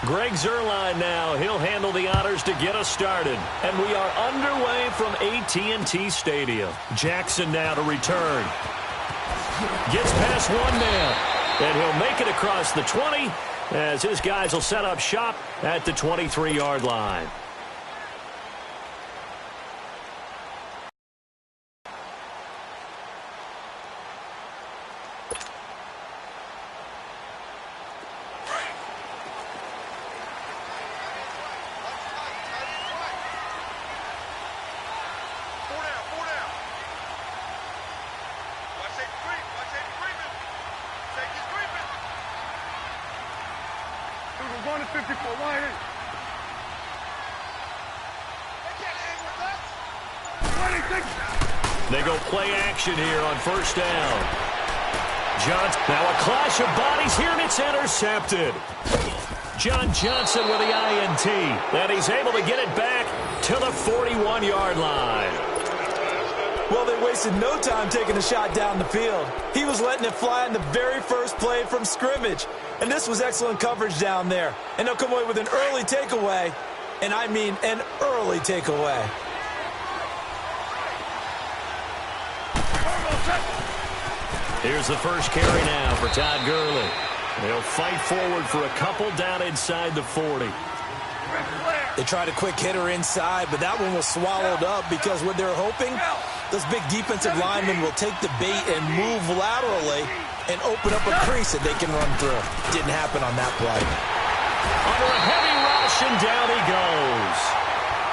Greg Zuerlein now. He'll handle the honors to get us started. And we are underway from AT&T Stadium. Jackson now to return. Gets past one man. And he'll make it across the 20 as his guys will set up shop at the 23-yard line. They go play action here on first down. Johnson, now a clash of bodies here, and it's intercepted. John Johnson with the INT, and he's able to get it back to the 41-yard line. Well, they wasted no time taking a shot down the field. He was letting it fly in the very first play from scrimmage. And this was excellent coverage down there. And they'll come away with an early takeaway. And I mean an early takeaway. Here's the first carry now for Todd Gurley. They'll fight forward for a couple down inside the 40. They tried a quick hitter inside, but that one was swallowed up because what they're hoping, those big defensive linemen will take the bait and move laterally and open up a crease that they can run through. Didn't happen on that play. Under a heavy rush, and down he goes.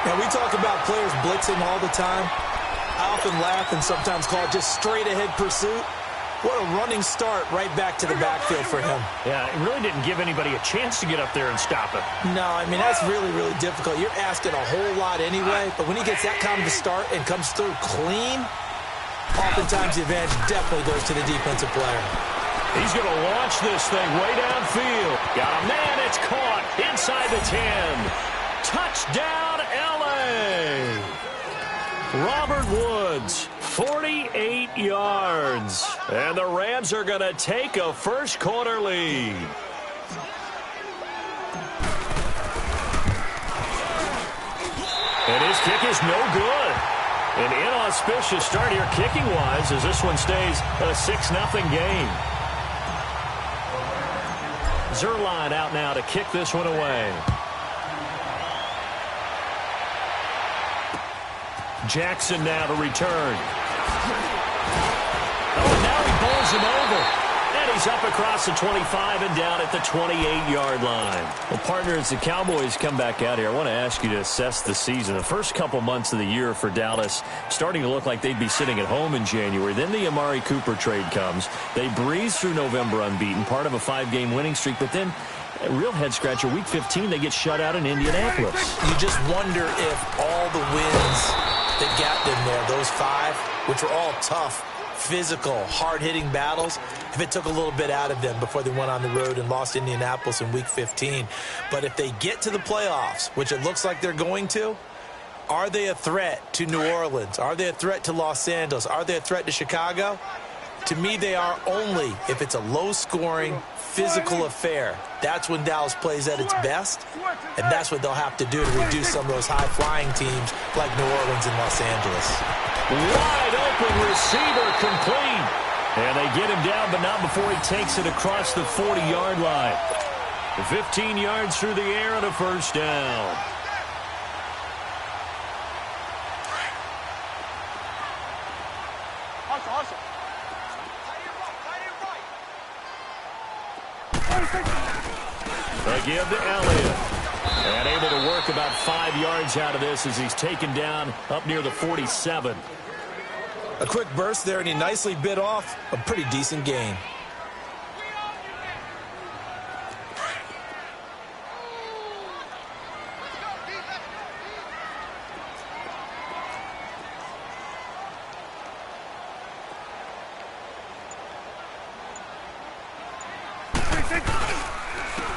Now, we talk about players blitzing all the time. I often laugh and sometimes call it just straight-ahead pursuit. What a running start right back to the backfield for him. Yeah, it really didn't give anybody a chance to get up there and stop him. No, I mean, that's really, really difficult. You're asking a whole lot anyway, but when he gets that kind of a start and comes through clean, oftentimes the advantage definitely goes to the defensive player. He's going to launch this thing way downfield. Got a man, it's caught inside the 10. Touchdown, L.A. Robert Woods, 48 yards. And the Rams are going to take a first quarter lead. And his kick is no good. An inauspicious start here kicking-wise as this one stays a 6-0 game. Zuerlein out now to kick this one away. Jackson now to return. Oh, now he bowls him over. And he's up across the 25 and down at the 28-yard line. Well, partner, as the Cowboys come back out here, I want to ask you to assess the season. The first couple months of the year for Dallas starting to look like they'd be sitting at home in January. Then the Amari Cooper trade comes. They breeze through November unbeaten, part of a 5-game winning streak. But then a real head-scratcher, Week 15, they get shut out in Indianapolis. You just wonder if all the wins that got them there, those 5, which were all tough, physical, hard-hitting battles, if it took a little bit out of them before they went on the road and lost Indianapolis in Week 15. But if they get to the playoffs, which it looks like they're going to, are they a threat to New Orleans? Are they a threat to Los Angeles? Are they a threat to Chicago? To me, they are only if it's a low-scoring, physical affair. That's when Dallas plays at its best, and that's what they'll have to do to reduce some of those high-flying teams like New Orleans and Los Angeles. Wide open receiver complete. And they get him down, but not before he takes it across the 40-yard line. 15 yards through the air and a first down. They give to Elliott. And able to work about 5 yards out of this as he's taken down up near the 47. A quick burst there, and he nicely bit off a pretty decent gain.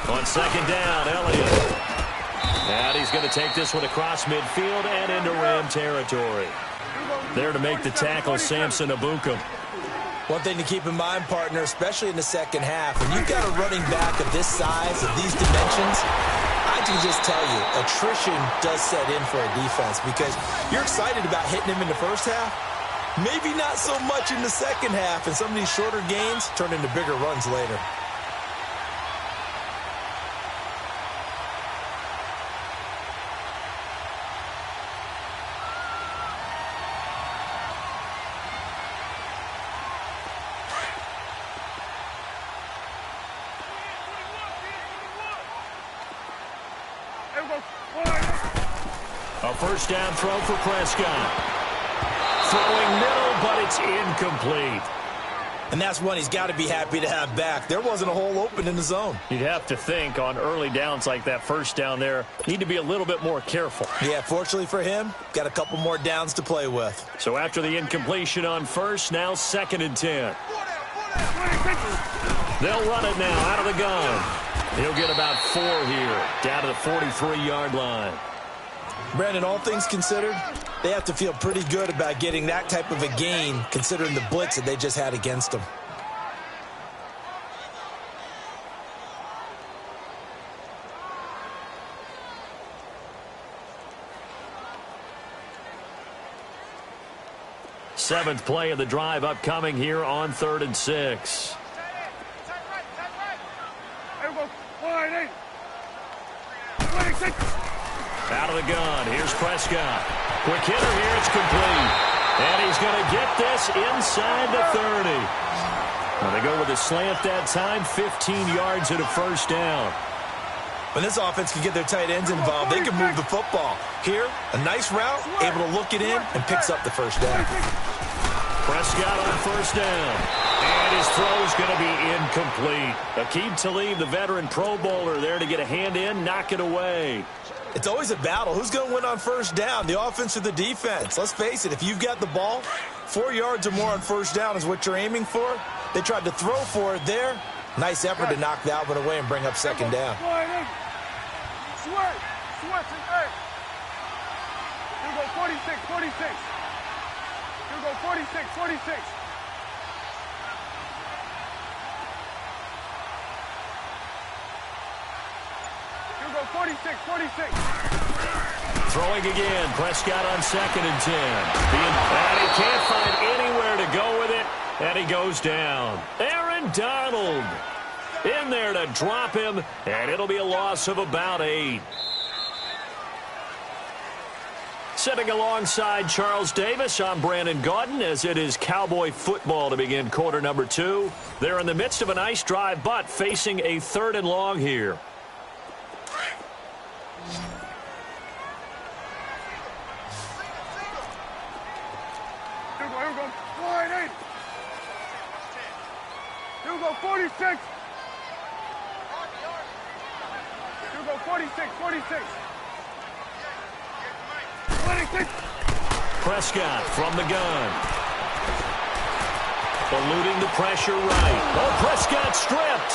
On second down, Elliott. And he's going to take this one across midfield and into Ram territory. There to make the tackle, Samson Abukum. One thing to keep in mind, partner, especially in the second half, when you've got a running back of this size, of these dimensions, can just tell you, attrition does set in for a defense because you're excited about hitting him in the first half. Maybe not so much in the second half, and some of these shorter gains turn into bigger runs later. A first down throw for Prescott. Throwing middle, but it's incomplete. And that's one he's got to be happy to have back. There wasn't a hole open in the zone. You'd have to think on early downs like that first down there, need to be a little bit more careful. Yeah, fortunately for him, got a couple more downs to play with. So after the incompletion on first, now 2nd and 10. They'll run it now out of the gun. He'll get about 4 here, down to the 43-yard line. Brandon, all things considered, they have to feel pretty good about getting that type of a gain considering the blitz that they just had against them. Seventh play of the drive upcoming here on 3rd and 6. Out of the gun. Here's Prescott. Quick hitter here. It's complete. And he's going to get this inside the 30. Now they go with a slant that time. 15 yards and a first down. When this offense can get their tight ends involved, they can move the football. Here, a nice route, able to look it in, and picks up the first down. Prescott on first down. And his throw is going to be incomplete. Aqib Talib, the veteran Pro Bowler, there to get a hand in, knock it away. It's always a battle. Who's going to win on first down, the offense or the defense? Let's face it, if you've got the ball, 4 yards or more on first down is what you're aiming for. They tried to throw for it there. Nice effort to knock that one away and bring up second down. Here we go, 46. Here we go, 46. Here we go, 46. Throwing again. Prescott on 2nd and 10. And he can't find anywhere to go with it. And he goes down. Aaron Donald in there to drop him. And it'll be a loss of about 8. Sitting alongside Charles Davis, I'm Brandon Gaudin as it is Cowboy football to begin quarter number 2. They're in the midst of a nice drive, but facing a 3rd and long here. Here we go. 46. Here we go, 46. Prescott from the gun. Eluding the pressure right. Oh, Prescott stripped.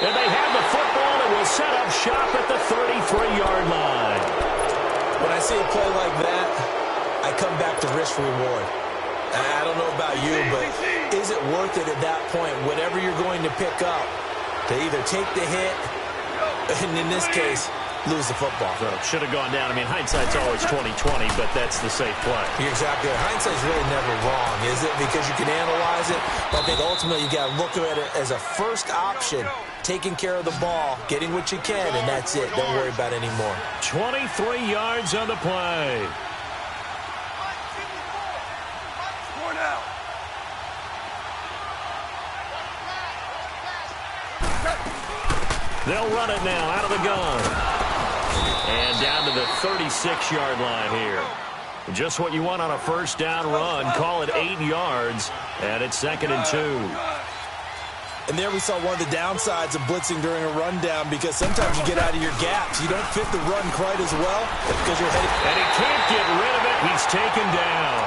And they have the football and will set up shop at the 33-yard line. When I see a play like that, I come back to risk reward. I don't know about you, but is it worth it at that point, whatever you're going to pick up, to either take the hit, and in this case, lose the football? So should have gone down. I mean, hindsight's always 20/20, but that's the safe play. You're exactly right. Hindsight's really never wrong, is it? Because you can analyze it, but I think ultimately you got to look at it as a first option, taking care of the ball, getting what you can, and that's it. Don't worry about it anymore. 23 yards on the play. They'll run it now out of the gun. And down to the 36-yard line here. Just what you want on a first down run. Call it 8 yards. And it's 2nd and 2. And there we saw one of the downsides of blitzing during a rundown, because sometimes you get out of your gaps. You don't fit the run quite as well because you're heading. And he can't get rid of it. He's taken down.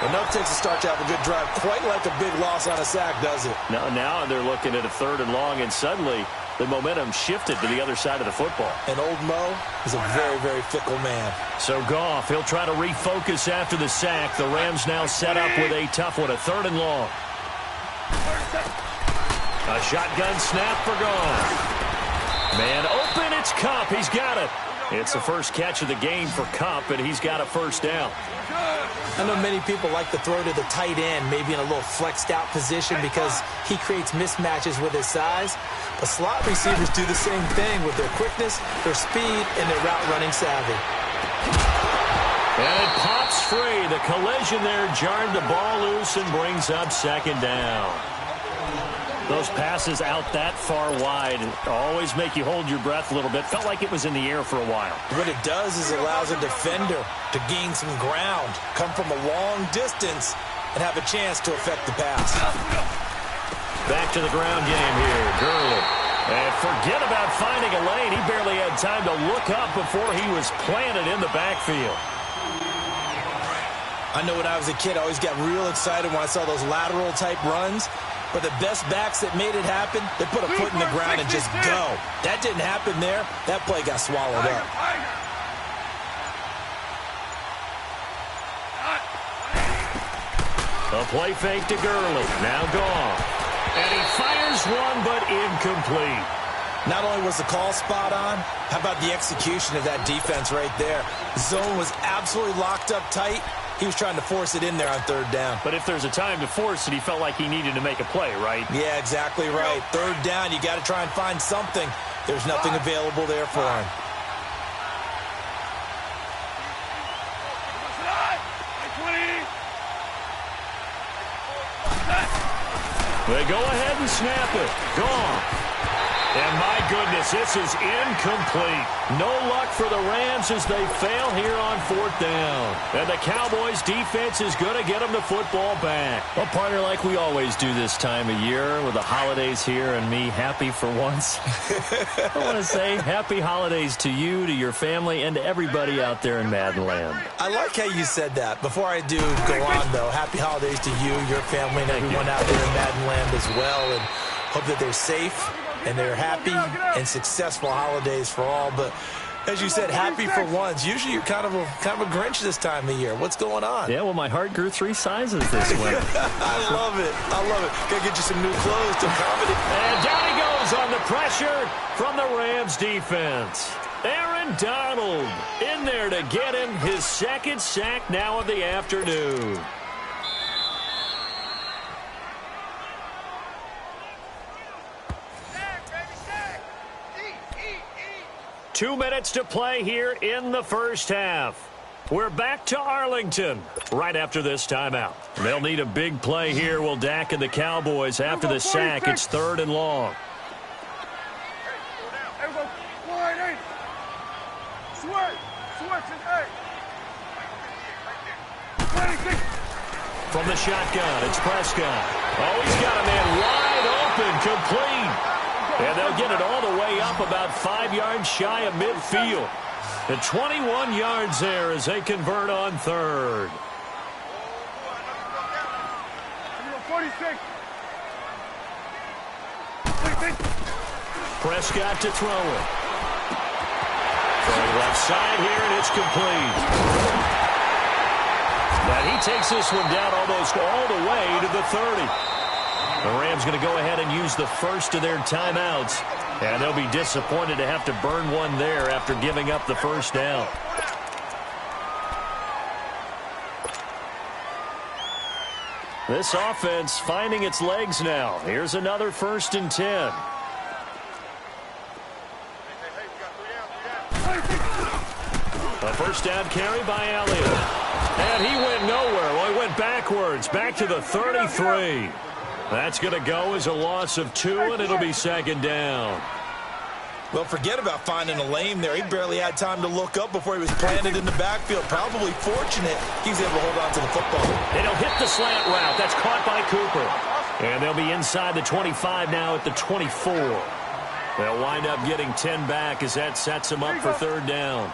Enough takes to start to have a good drive. Quite like a big loss on a sack, does it? Now they're looking at a 3rd and long, and suddenly the momentum shifted to the other side of the football. And old Mo is a very, very fickle man. So Goff, he'll try to refocus after the sack. The Rams now set up with a tough one, a 3rd and long. A shotgun snap for Goff. Man open, it's It's Kupp. He's got it. It's the first catch of the game for Kupp, and he's got a first down. I know many people like to throw to the tight end, maybe in a little flexed out position because he creates mismatches with his size. But slot receivers do the same thing with their quickness, their speed, and their route running savvy. And it pops free. The collision there jarred the ball loose and brings up second down. Those passes out that far wide always make you hold your breath a little bit. Felt like it was in the air for a while. What it does is it allows a defender to gain some ground, come from a long distance, and have a chance to affect the pass. Back to the ground game here. Gurley. And forget about finding a lane. He barely had time to look up before he was planted in the backfield. I know when I was a kid, I always got real excited when I saw those lateral type runs. But the best backs that made it happen, they put a foot in the ground and just go. That didn't happen there. That play got swallowed up. A play fake to Gurley. Now gone. And he fires one, but incomplete. Not only was the call spot on, how about the execution of that defense right there? Zone was absolutely locked up tight. He was trying to force it in there on third down. But if there's a time to force it, he felt like he needed to make a play, right? Yeah, exactly right. Third down, you got to try and find something. There's nothing available there for him. They go ahead and snap it. Gone. And my goodness, this is incomplete. No luck for the Rams as they fail here on fourth down. And the Cowboys defense is going to get them the football back. Well, partner, like we always do this time of year with the holidays here and me happy for once. I want to say happy holidays to you, to your family, and to everybody out there in Madden Land. I like how you said that. Before I do go on, though, happy holidays to you, your family, and everyone out there in Madden Land as well. And hope that they're safe and they're happy and successful holidays for all. But as you said, happy for once. Usually you're kind of a Grinch this time of year. What's going on? Yeah, well, my heart grew 3 sizes this winter. I love it. I love it. Gotta get you some new clothes to accommodate. And down he goes on the pressure from the Rams defense. Aaron Donald in there to get him his second sack now of the afternoon. 2 minutes to play here in the first half. We're back to Arlington right after this timeout. They'll need a big play here, will Dak and the Cowboys after the sack. It's 3rd and long. From the shotgun, it's Prescott. Oh, he's got a man wide open, complete. And they'll get it all the way up about 5 yards shy of midfield. At 21 yards there as they convert on 3rd. 46. Prescott to throw it. Throwing left side here, and it's complete. And he takes this one down almost all the way to the 30. The Rams going to go ahead and use the first of their timeouts. And they'll be disappointed to have to burn one there after giving up the first down. This offense finding its legs now. Here's another 1st and 10. A first down carry by Elliott. And he went nowhere. Well, he went backwards, back to the 33. That's going to go as a loss of 2, and it'll be 2nd down. Well, forget about finding a lane there. He barely had time to look up before he was planted in the backfield. Probably fortunate he was able to hold on to the football. And he'll hit the slant route. That's caught by Cooper. And they'll be inside the 25 now at the 24. They'll wind up getting 10 back as that sets them up for 3rd down.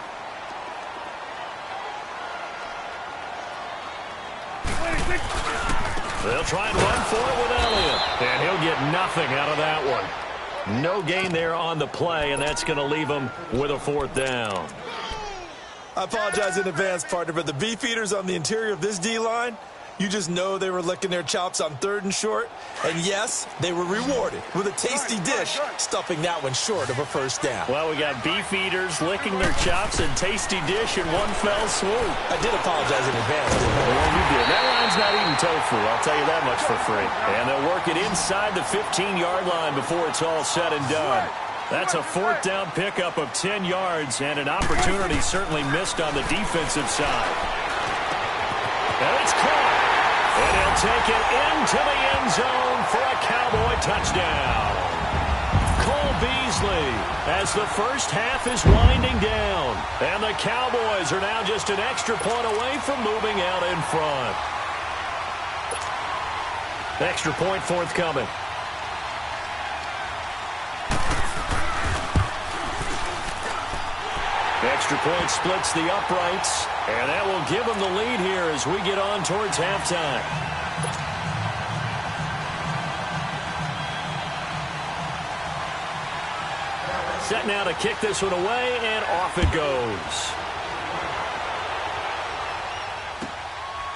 They'll try and run for it with Elliott. And he'll get nothing out of that one. No gain there on the play, and that's going to leave him with a 4th down. I apologize in advance, partner, but the beef eaters on the interior of this D-line, You just know they were licking their chops on 3rd and short. And yes, they were rewarded with a tasty dish, stuffing that one short of a first down. Well, we got beef eaters licking their chops and tasty dish in one fell swoop. I did apologize in advance, didn't I? Well, you did. That line's not eating tofu, I'll tell you that much for free. And they'll work it inside the 15-yard line before it's all said and done. That's a 4th down pickup of 10 yards and an opportunity certainly missed on the defensive side. And it's caught. And he'll take it into the end zone for a Cowboy touchdown. Cole Beasley as the first half is winding down. And the Cowboys are now just an extra point away from moving out in front. Extra point forthcoming. Extra point splits the uprights, and that will give them the lead here as we get on towards halftime. Set now to kick this one away, and off it goes.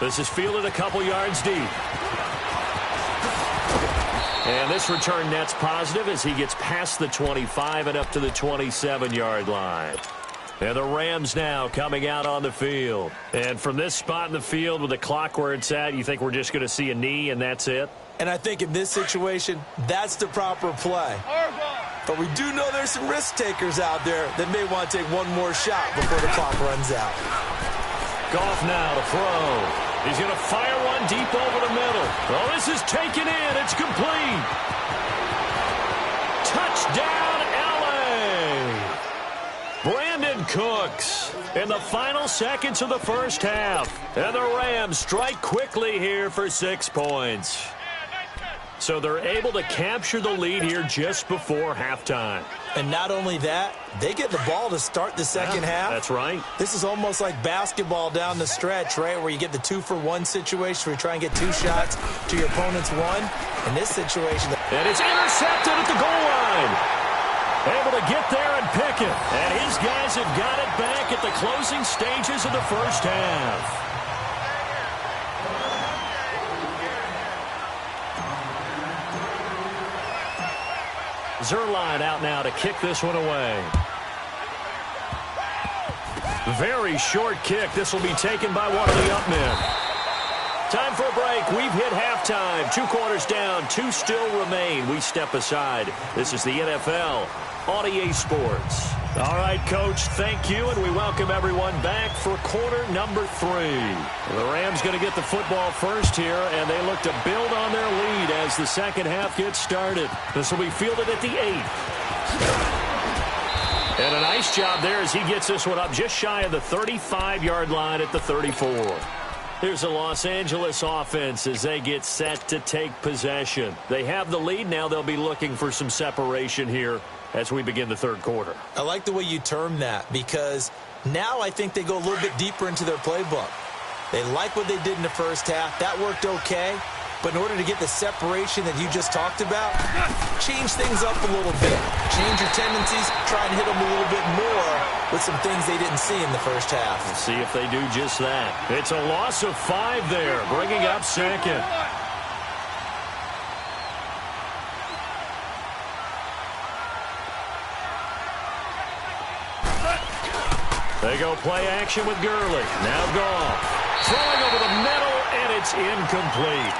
This is fielded a couple yards deep. And this return net's positive as he gets past the 25 and up to the 27-yard line. And the Rams now coming out on the field. And from this spot in the field with the clock where it's at, you think we're just going to see a knee and that's it? And I think in this situation, that's the proper play. But we do know there's some risk takers out there that may want to take one more shot before the clock runs out. Goff now to throw. He's going to fire one deep over the middle. Oh, this is taken in. It's complete. Touchdown, L.A. Brandon Cooks in the final seconds of the first half. And the Rams strike quickly here for 6 points. So they're able to capture the lead here just before halftime. And not only that, they get the ball to start the second half. That's right. This is almost like basketball down the stretch, right, where you get the 2-for-1 situation where you try and get 2 shots to your opponent's 1. In this situation. And it's intercepted at the goal line. Able to get there and pick it. And his guys have got it back at the closing stages of the first half. Zerline out now to kick this one away. Very short kick. This will be taken by one of the up men. Time for a break. We've hit halftime. 2 quarters down. 2 still remain. We step aside. This is the NFL on EA Sports. All right, Coach, thank you, and we welcome everyone back for quarter number 3. The Rams going to get the football first here, and they look to build on their lead as the second half gets started. This will be fielded at the 8. And a nice job there as he gets this one up just shy of the 35-yard line at the 34. Here's the Los Angeles offense as they get set to take possession. They have the lead. Now they'll be looking for some separation here as we begin the third quarter. I like the way you term that because now I think they go a little bit deeper into their playbook. They like what they did in the first half. That worked okay. But in order to get the separation that you just talked about, change things up a little bit. Change your tendencies. Try and hit them a little bit more with some things they didn't see in the first half. We'll see if they do just that. It's a loss of 5 there, bringing up second. They go play action with Gurley. Now Goff. Throwing over the middle, and it's incomplete.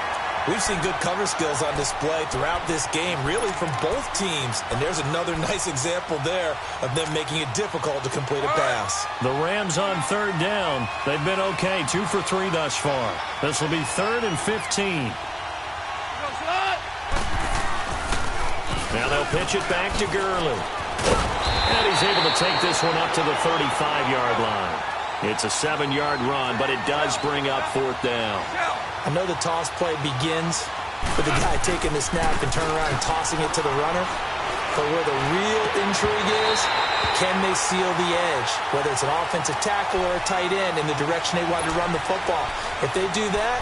We've seen good cover skills on display throughout this game, really from both teams. And there's another nice example there of them making it difficult to complete a pass. The Rams on third down. They've been okay, 2 for 3 thus far. This will be 3rd and 15. Now they'll pitch it back to Gurley. And he's able to take this one up to the 35-yard line. It's a 7-yard run, but it does bring up 4th down. I know the toss play begins with the guy taking the snap and turning around and tossing it to the runner. But where the real intrigue is, can they seal the edge? Whether it's an offensive tackle or a tight end in the direction they want to run the football. If they do that,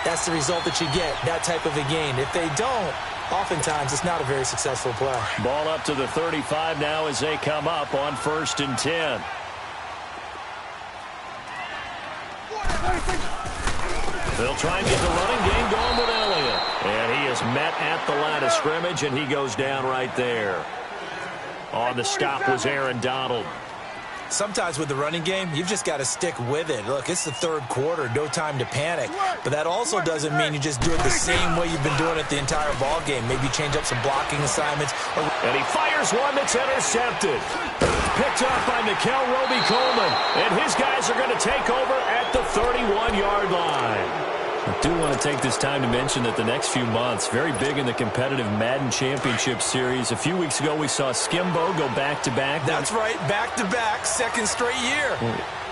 that's the result that you get, that type of a gain. If they don't, oftentimes it's not a very successful play. Ball up to the 35 now as they come up on 1st and 10. They'll try and get the running game going with Elliott. And he is met at the line of scrimmage, and he goes down right there. On the stop was Aaron Donald. Sometimes with the running game, you've just got to stick with it. Look, it's the third quarter, no time to panic. But that also doesn't mean you just do it the same way you've been doing it the entire ball game. Maybe change up some blocking assignments. And he fires one that's intercepted. Picked up by Nickel Roby-Coleman. And his guys are going to take over at the 31-yard line. I do want to take this time to mention that the next few months, very big in the competitive Madden Championship Series. A few weeks ago, we saw Skimbo go back-to-back. That's right, back-to-back, second straight year.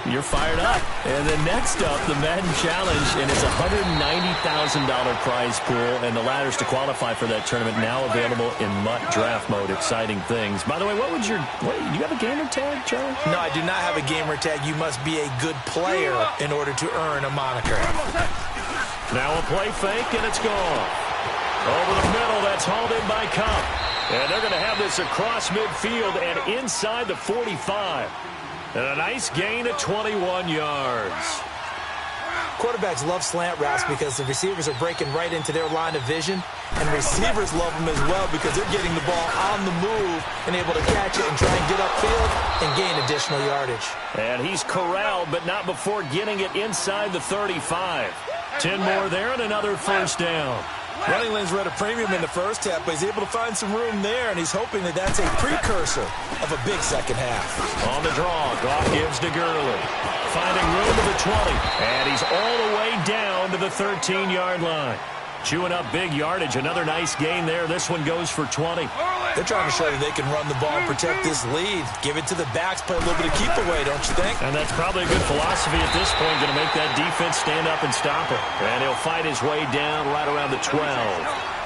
You're fired up. And then next up, the Madden Challenge, and it's a $190,000 prize pool, and the ladders to qualify for that tournament now available in MUT draft mode. Exciting things. By the way, you have a gamer tag, Charlie? No, I do not have a gamer tag. You must be a good player in order to earn a moniker. Now a play fake, and it's gone. Over the middle, that's hauled in by Cup. And they're going to have this across midfield and inside the 45. And a nice gain of 21 yards. Quarterbacks love slant routes because the receivers are breaking right into their line of vision. And receivers love them as well because they're getting the ball on the move and able to catch it and try and get upfield and gain additional yardage. And he's corralled, but not before getting it inside the 35. 10 more there and another first down. Running lanes were at a premium in the first half, but he's able to find some room there, and he's hoping that that's a precursor of a big second half. On the draw, Goff gives to Gurley. Finding room to the 20, and he's all the way down to the 13-yard line. Chewing up big yardage. Another nice gain there. This one goes for 20. They're trying to show that they can run the ball and protect this lead. Give it to the backs, play a little bit of keep away, don't you think? And that's probably a good philosophy at this point. Going to make that defense stand up and stop it. And he'll fight his way down right around the 12.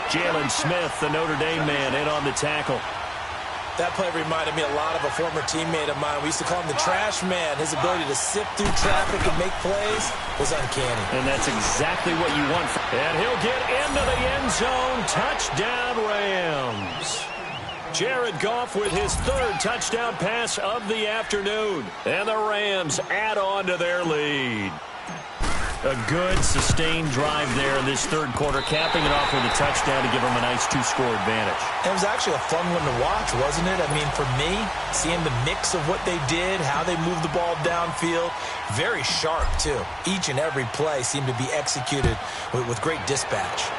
Jalen Smith, the Notre Dame man, in on the tackle. That play reminded me a lot of a former teammate of mine. We used to call him the trash man. His ability to sift through traffic and make plays was uncanny. And that's exactly what you want. And he'll get into the end zone. Touchdown, Rams. Jared Goff with his third touchdown pass of the afternoon. And the Rams add on to their lead. A good, sustained drive there in this third quarter, capping it off with a touchdown to give them a nice two-score advantage. It was actually a fun one to watch, wasn't it? I mean, for me, seeing the mix of what they did, how they moved the ball downfield, very sharp, too. Each and every play seemed to be executed with great dispatch.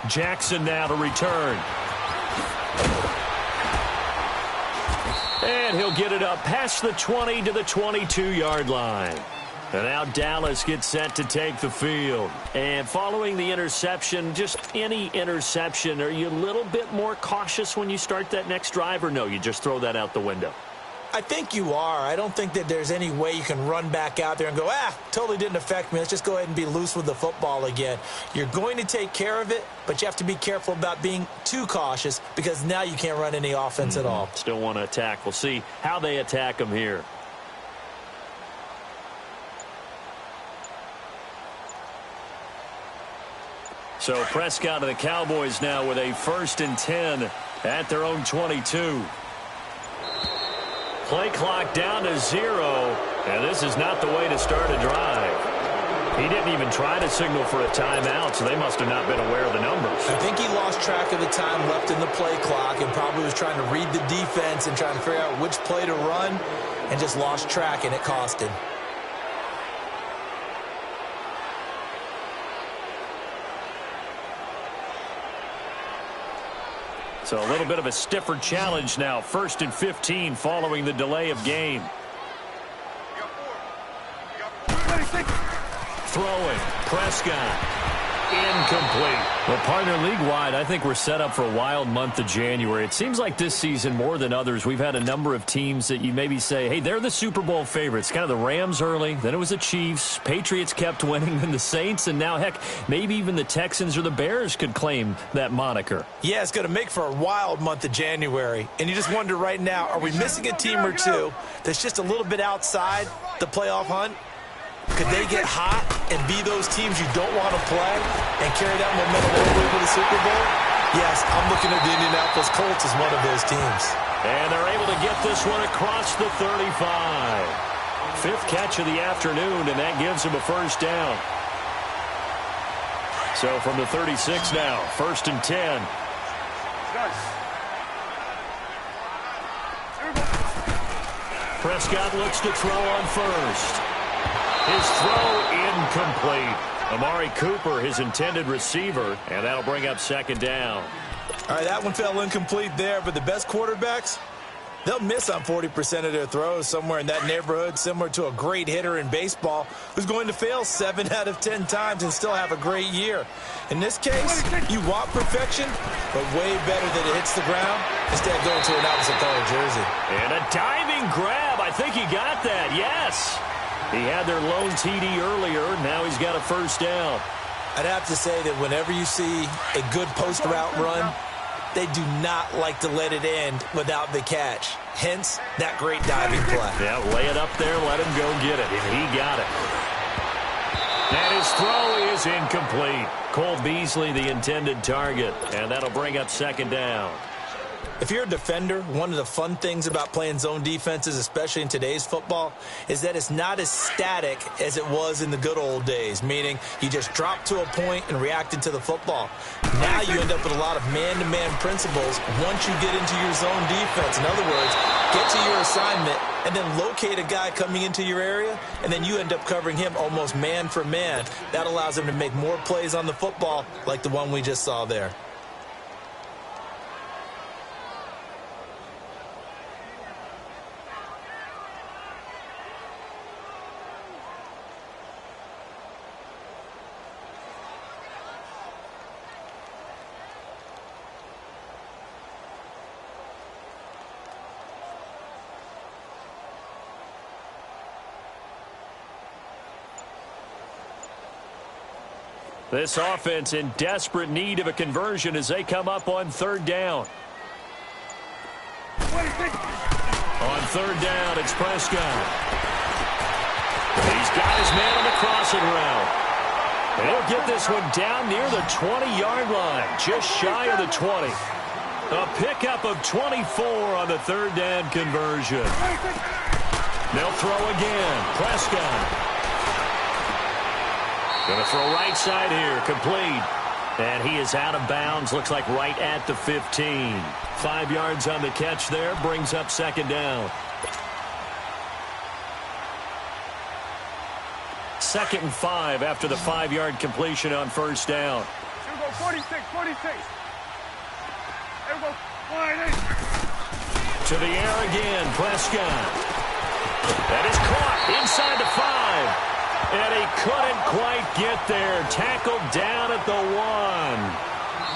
Jackson now to return. And he'll get it up past the 20 to the 22-yard line. And now Dallas gets set to take the field. And following the interception, just any interception, are you a little bit more cautious when you start that next drive, or no, you just throw that out the window? I think you are. I don't think that there's any way you can run back out there and go, totally didn't affect me. Let's just go ahead and be loose with the football again. You're going to take care of it, but you have to be careful about being too cautious because now you can't run any offense at all. Still want to attack. We'll see how they attack them here. So Prescott and the Cowboys now with a 1st and 10 at their own 22. Play clock down to 0, and this is not the way to start a drive. He didn't even try to signal for a timeout, so they must have not been aware of the numbers. I think he lost track of the time left in the play clock and probably was trying to read the defense and trying to figure out which play to run and just lost track, and it cost him. So a little bit of a stiffer challenge now. 1st and 15 following the delay of game. Throwing. Prescott. Incomplete. Well, partner, league-wide, I think we're set up for a wild month of January. It seems like this season, more than others, we've had a number of teams that you maybe say, hey, they're the Super Bowl favorites. Kind of the Rams early, then it was the Chiefs. Patriots kept winning, then the Saints, and now, heck, maybe even the Texans or the Bears could claim that moniker. Yeah, it's going to make for a wild month of January. And you just wonder right now, are we missing a team or two that's just a little bit outside the playoff hunt? Could they get hot and be those teams you don't want to play and carry that momentum all the way to the Super Bowl? Yes, I'm looking at the Indianapolis Colts as one of those teams. And they're able to get this one across the 35. Fifth catch of the afternoon, and that gives him a first down. So from the 36 now, 1st and 10. Prescott looks to throw on first. His throw incomplete. Amari Cooper, his intended receiver, and that'll bring up 2nd down. All right, that one fell incomplete there, but the best quarterbacks, they'll miss on 40% of their throws, somewhere in that neighborhood, similar to a great hitter in baseball who's going to fail 7 out of 10 times and still have a great year. In this case, you want perfection, but way better that it hits the ground instead of going to an opposite color jersey. And a diving grab. I think he got that, yes. He had their lone TD earlier. Now he's got a first down. I'd have to say that whenever you see a good post route run, they do not like to let it end without the catch. Hence, that great diving play. Yeah, lay it up there, let him go get it, and he got it. And his throw is incomplete. Cole Beasley, the intended target, and that'll bring up 2nd down. If you're a defender, one of the fun things about playing zone defenses, especially in today's football, is that it's not as static as it was in the good old days, meaning you just drop to a point and reacted to the football. Now you end up with a lot of man-to-man principles once you get into your zone defense. In other words, get to your assignment and then locate a guy coming into your area, and then you end up covering him almost man for man. That allows him to make more plays on the football like the one we just saw there. This offense in desperate need of a conversion as they come up on 3rd down. On 3rd down, it's Prescott. He's got his man on the crossing route. And he'll get this one down near the 20-yard line, just shy of the 20. A pickup of 24 on the 3rd down conversion. They'll throw again. Prescott. Going to throw right side here, complete. And he is out of bounds, looks like right at the 15. 5 yards on the catch there, brings up 2nd down. 2nd and 5 after the 5-yard completion on 1st down. Here we go, 46, 46. Here we go, 48. To the air again, Prescott. That is caught inside the 5. And he couldn't quite get there. Tackled down at the 1.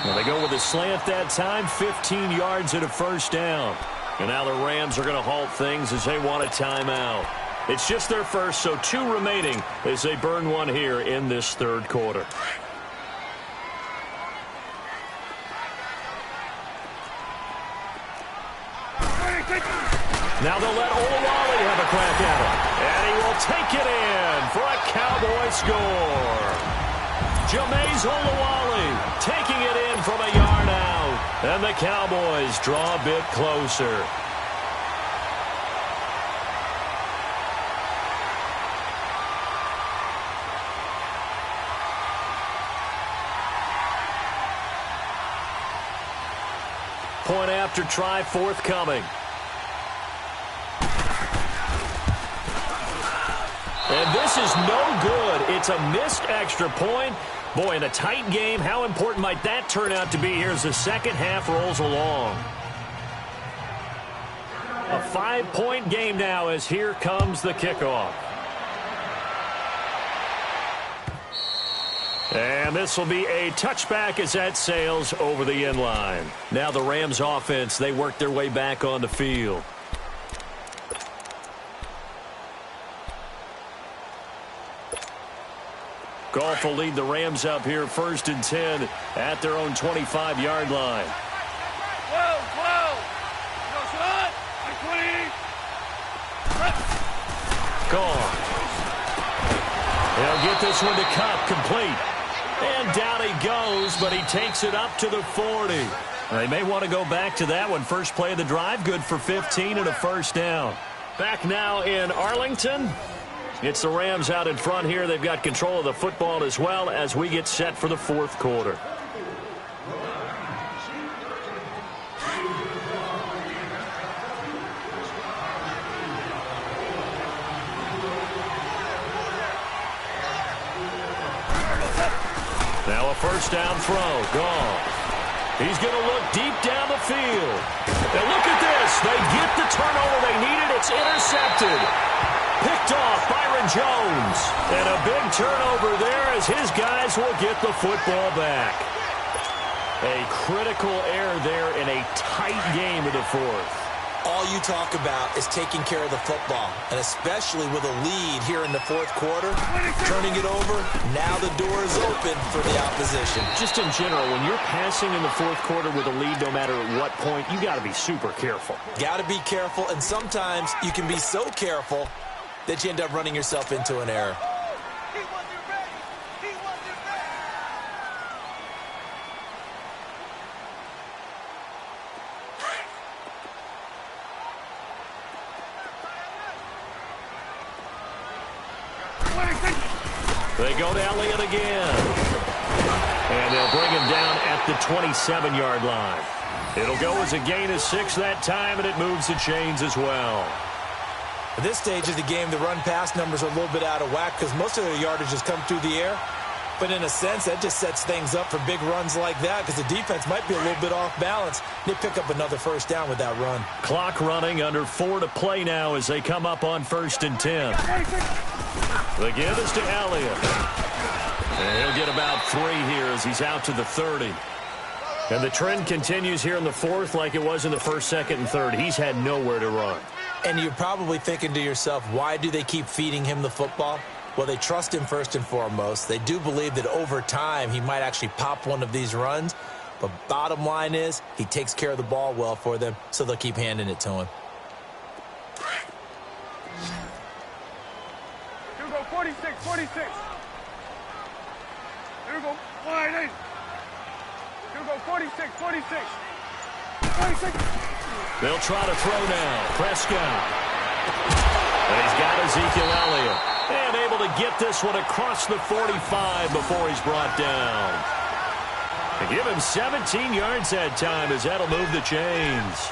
Well, they go with a slant that time, 15 yards and a first down. And now the Rams are going to halt things as they want a timeout. It's just their first, so 2 remaining as they burn one here in this 3rd quarter. Now they'll let Olawale have a crack at it. And he will take it in for a Cowboy score. Jameis Olawale taking it in from a yard out. And the Cowboys draw a bit closer. Point after try forthcoming. And this is no good. It's a missed extra point. Boy, in a tight game, how important might that turn out to be here as the second half rolls along? A 5-point game now as here comes the kickoff. And this will be a touchback as that sails over the end line. Now the Rams offense, they work their way back on the field. Goff will lead the Rams up here 1st and 10 at their own 25-yard line. 12. No shot. 20. Gone. He'll get this one to Cup, complete. And down he goes, but he takes it up to the 40. They may want to go back to that one. First play of the drive, good for 15 and a first down. Back now in Arlington. It's the Rams out in front here. They've got control of the football as well as we get set for the fourth quarter. Now a first down throw. Gone. He's going to look deep down the field. And look at this. They get the turnover they needed. It's intercepted. Picked off Byron Jones. And a big turnover there as his guys will get the football back. A critical error there in a tight game of the fourth. All you talk about is taking care of the football, and especially with a lead here in the fourth quarter, turning it over, now the door is open for the opposition. Just in general, when you're passing in the fourth quarter with a lead, no matter at what point, you got to be super careful. Got to be careful, and sometimes you can be so careful that you end up running yourself into an error. They go to Elliott again. And they'll bring him down at the 27-yard line. It'll go as a gain of 6 that time, and it moves the chains as well. At this stage of the game, the run-pass numbers are a little bit out of whack because most of their yardage has come through the air. But in a sense, that just sets things up for big runs like that because the defense might be a little bit off balance. They pick up another first down with that run. Clock running, under 4 to play now as they come up on 1st and 10. The give is to Elliott. And he'll get about 3 here as he's out to the 30. And the trend continues here in the fourth like it was in the first, second, and third. He's had nowhere to run. And you're probably thinking to yourself, why do they keep feeding him the football? Well, they trust him first and foremost. They do believe that over time he might actually pop one of these runs. But bottom line is he takes care of the ball well for them, so they'll keep handing it to him. Here we go, 46, 46. Here we go, wide 8. Here we go, 46, 46. 46. They'll try to throw now. Prescott. And he's got Ezekiel Elliott. And able to get this one across the 45 before he's brought down. They give him 17 yards that time as that'll move the chains.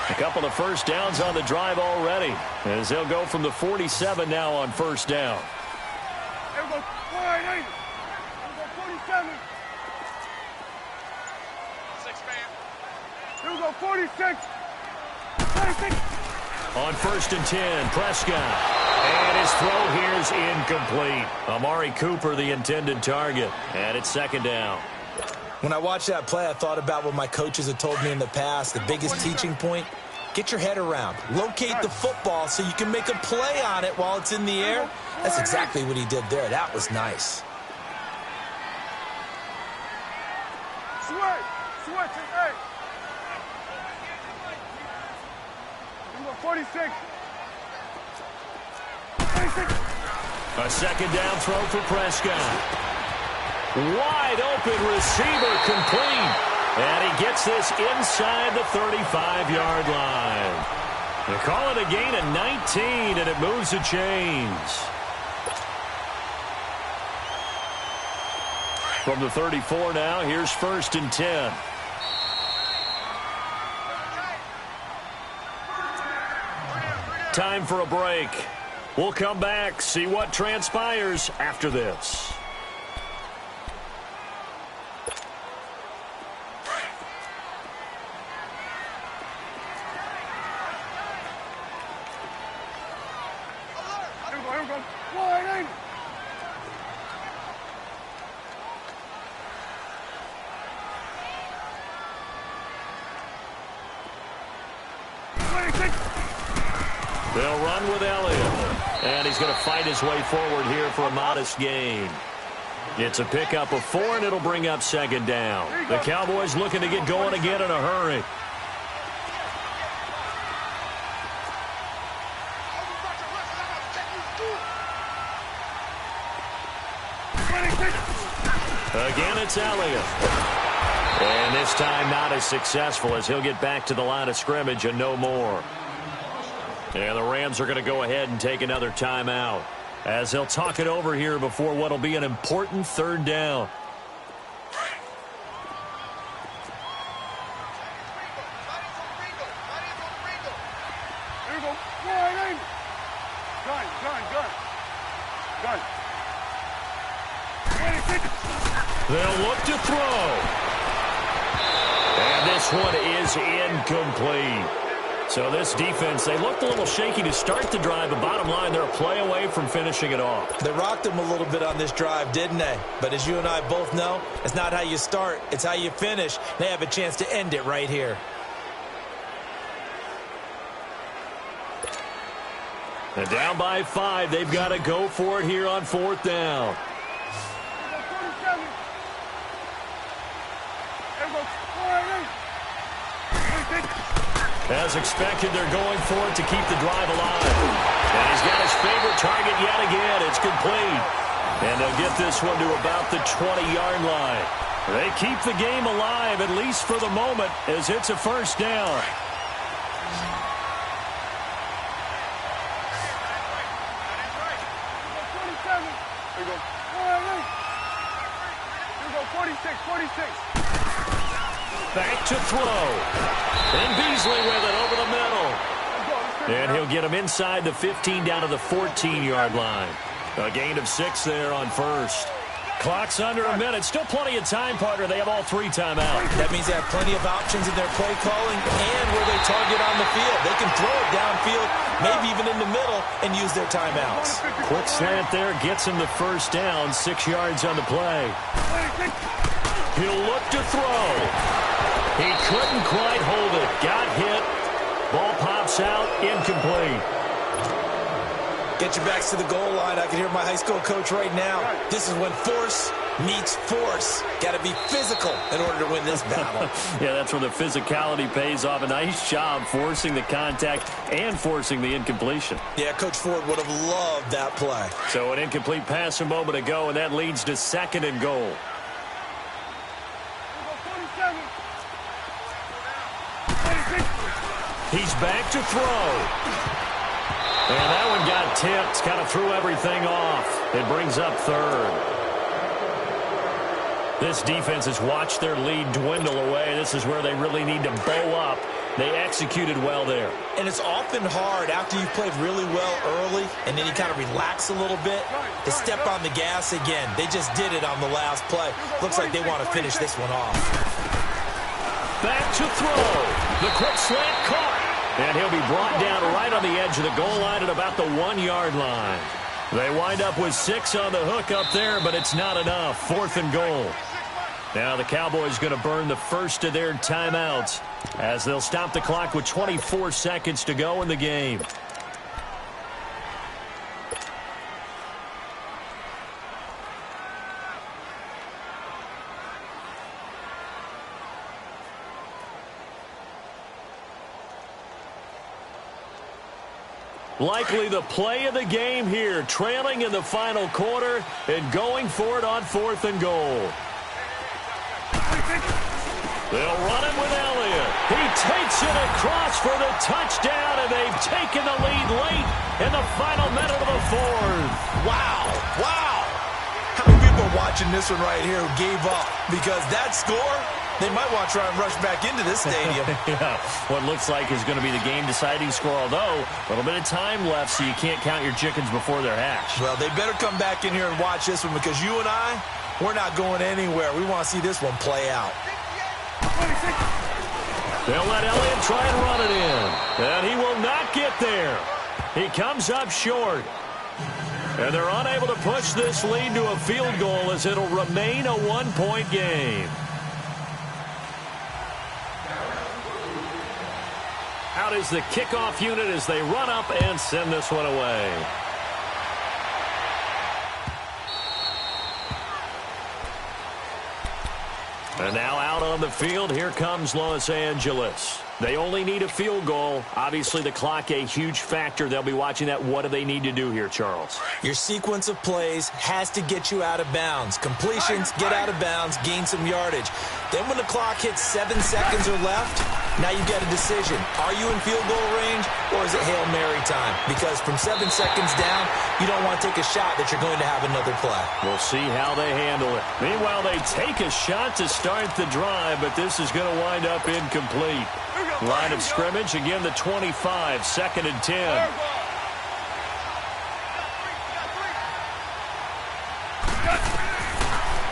A couple of first downs on the drive already as they'll go from the 47 now on first down. Here we go, wide 8. Here we go, 47. 6 man. Here we go, 46. 46. On 1st and 10, Prescott. And his throw here's incomplete. Amari Cooper, the intended target. And it's 2nd down. When I watched that play, I thought about what my coaches had told me in the past. The biggest teaching point, get your head around. Locate the football so you can make a play on it while it's in the air. That's exactly what he did there. That was nice. Switch, hey. 46. 46. A 2nd down throw for Prescott. Wide open receiver complete. And he gets this inside the 35-yard line. They call it a gain of 19, and it moves the chains. From the 34 now, here's 1st and 10. Time for a break. We'll come back, see what transpires after this. Here we go. Wide 8. They'll run with Elliott. And he's going to fight his way forward here for a modest gain. It's a pickup of 4, and it'll bring up 2nd down. The Cowboys looking to get going again in a hurry. Again, it's Elliott. And this time not as successful as he'll get back to the line of scrimmage and no more. And the Rams are going to go ahead and take another timeout as they'll talk it over here before what will be an important third down. They'll look to throw. And this one is incomplete. So this defense, they looked a little shaky to start the drive, but bottom line, they're a play away from finishing it off. They rocked them a little bit on this drive, didn't they? But as you and I both know, it's not how you start, it's how you finish. They have a chance to end it right here. And down by 5, they've got to go for it here on 4th down. As expected, they're going for it to keep the drive alive. And he's got his favorite target yet again. It's complete. And they'll get this one to about the 20-yard line. They keep the game alive, at least for the moment, as it's a first down. Back to throw. And Beasley with it over the middle. And he'll get him inside the 15 down to the 14-yard line. A gain of 6 there on first. Clock's under a minute. Still plenty of time, partner. They have all 3 timeouts. That means they have plenty of options in their play calling and where they target on the field. They can throw it downfield, maybe even in the middle, and use their timeouts. Quick slant there gets him the first down. 6 yards on the play. He'll look to throw. He couldn't quite hold it. Got hit. Ball pops out. Incomplete. Get your backs to the goal line. I can hear my high school coach right now. This is when force meets force. Got to be physical in order to win this battle. Yeah, that's where the physicality pays off. A nice job forcing the contact and forcing the incompletion. Yeah, Coach Ford would have loved that play. So an incomplete pass a moment ago, and that leads to 2nd and goal. He's back to throw. And that one got tipped. Kind of threw everything off. It brings up 3rd. This defense has watched their lead dwindle away. This is where they really need to bow up. They executed well there. And it's often hard after you've played really well early and then you kind of relax a little bit to step on the gas again. They just did it on the last play. Looks like they want to finish this one off. Back to throw. The quick slant caught. And he'll be brought down right on the edge of the goal line at about the 1-yard line. They wind up with 6 on the hook up there, but it's not enough. 4th and goal. Now the Cowboys going to burn the first of their timeouts as they'll stop the clock with 24 seconds to go in the game. Likely the play of the game here, trailing in the final quarter and going for it on 4th and goal. They'll run it with Elliott. He takes it across for the touchdown, and they've taken the lead late in the final minute of the 4th. Wow, wow. How many people are watching this one right here who gave up? Because that score, they might want to try and rush back into this stadium. Yeah, what looks like is going to be the game-deciding score, although a little bit of time left, so you can't count your chickens before they're hatched. Well, they better come back in here and watch this one because you and I, we're not going anywhere. We want to see this one play out. They'll let Elliott try and run it in, and he will not get there. He comes up short. And they're unable to push this lead to a field goal as it'll remain a 1-point game. Out is the kickoff unit as they run up and send this one away. And now out on the field, here comes Los Angeles. They only need a field goal. Obviously, the clock a huge factor. They'll be watching that. What do they need to do here, Charles? Your sequence of plays has to get you out of bounds. Completions, get out of bounds, gain some yardage. Then when the clock hits 7 seconds or left, now you've got a decision. Are you in field goal range or is it Hail Mary time? Because from 7 seconds down, you don't want to take a shot that you're going to have another play. We'll see how they handle it. Meanwhile, they take a shot to start the drive, but this is going to wind up incomplete. Line of scrimmage, again the 25, 2nd and 10.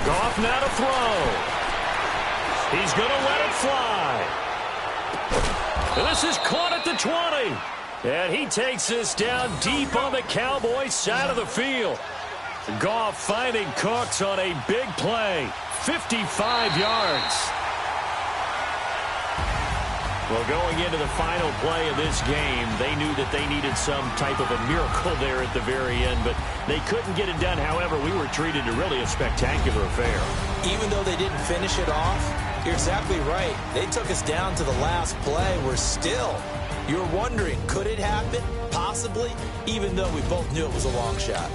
Goff now to throw. He's going to let it fly. And this is caught at the 20. And he takes this down deep on the Cowboys side of the field. Goff finding Cooks on a big play. 55 yards. Well, going into the final play of this game, they knew that they needed some type of a miracle there at the very end, but they couldn't get it done. However, we were treated to really a spectacular affair. Even though they didn't finish it off, you're exactly right. They took us down to the last play. You're wondering, could it happen? Possibly, even though we both knew it was a long shot.